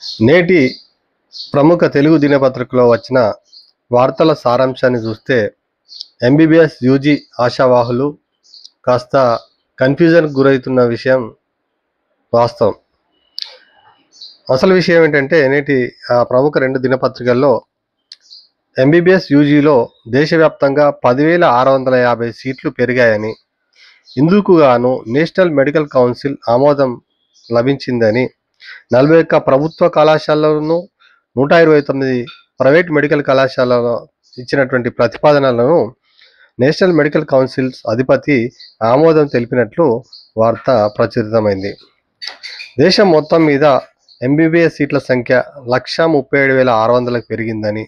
నేటి ప్రముఖ తెలుగు దినపత్రికలో వచ్చిన వార్తల సారాంశాన్ని చూస్తే ఎంబీబీఎస్ యూజీ ఆశావాహులు కాస్త కన్ఫ్యూజన్కి గురవుతున్న విషయం వాస్తవం. అసలు విషయం ఏంటంటే నేటి ప్రముఖ 2 దినపత్రికల్లో ఎంబీబీఎస్ యూజీలో దేశవ్యాప్తంగా 10,650 సీట్లు పెరిగాయని, ఇందుకు గాను నేషనల్ మెడికల్ కౌన్సిల్ ఆమోదం లభించిందని, 41 ప్రభుత్వ కళాశాలలను 129 ప్రైవేట్ మెడికల్ కళాశాలలో ఇచ్చినటువంటి ప్రతిపాదనలను నేషనల్ మెడికల్ కౌన్సిల్ అధిపతి ఆమోదం తెలిపినట్లు వార్త ప్రచురితమైంది. దేశం మొత్తం మీద ఎంబీబీఎస్ సీట్ల సంఖ్య 137,600కు పెరిగిందని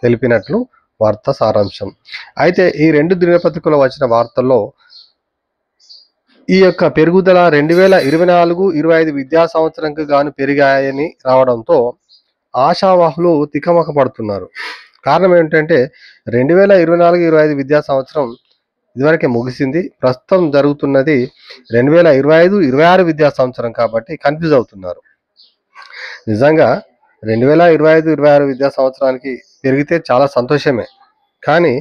తెలిపినట్లు వార్త సారాంశం. అయితే ఈ 2 దినపత్రికలో వచ్చిన వార్తల్లో ఈ యొక్క పెరుగుదల 2024-25 విద్యా సంవత్సరంకు గాను పెరిగాయని రావడంతో ఆశావాహులు తికమక పడుతున్నారు. కారణం ఏంటంటే 2024-25 విద్యా సంవత్సరం ఇదివరకే ముగిసింది. ప్రస్తుతం జరుగుతున్నది 2025-26 విద్యా సంవత్సరం కాబట్టి కన్ఫ్యూజ్ అవుతున్నారు. నిజంగా 2025-26 విద్యా సంవత్సరానికి పెరిగితే చాలా సంతోషమే. కానీ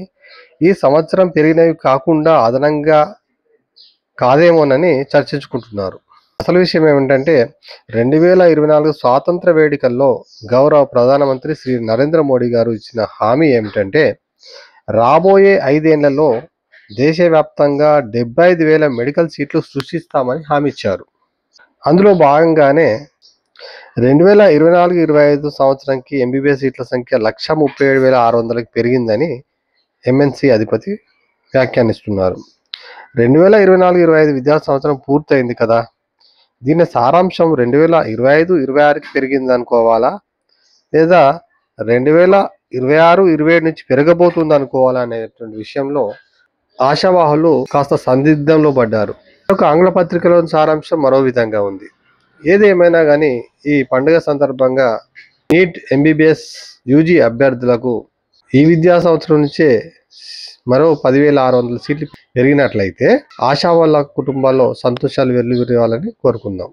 ఈ సంవత్సరం పెరిగినవి కాకుండా అదనంగా కాదేమోనని చర్చించుకుంటున్నారు. అసలు విషయం ఏమిటంటే 2024 స్వాతంత్ర వేడుకల్లో గౌరవ ప్రధానమంత్రి శ్రీ నరేంద్ర మోడీ గారు ఇచ్చిన హామీ ఏమిటంటే రాబోయే 5 ఏళ్లలో దేశవ్యాప్తంగా 75,000 మెడికల్ సీట్లు సృష్టిస్తామని హామీ ఇచ్చారు. అందులో భాగంగానే 2024-25 సంవత్సరానికి ఎంబీబీఎస్ సీట్ల సంఖ్య 137,600కి పెరిగిందని ఎంఎన్సి అధిపతి వ్యాఖ్యానిస్తున్నారు. 2024-25 విద్యా సంవత్సరం పూర్తయింది కదా, దీని సారాంశం 2025-26కి పెరిగింది అనుకోవాలా, లేదా 2026-27 నుంచి పెరగబోతుంది అనుకోవాలా అనేటువంటి విషయంలో ఆశావాహులు కాస్త సందిగ్ధంలో పడ్డారు. ఒక ఆంగ్ల పత్రికలోని సారాంశం మరో విధంగా ఉంది. ఏదేమైనా కానీ ఈ పండుగ సందర్భంగా నీట్ ఎంబీబీఎస్ యూజీ అభ్యర్థులకు ఈ విద్యా సంవత్సరం నుంచే మరో 10,600 సీట్లు పెరిగినట్లయితే ఆశావాహుల కుటుంబాల్లో సంతోషాలు వెల్లివిరాలని కోరుకుందాం.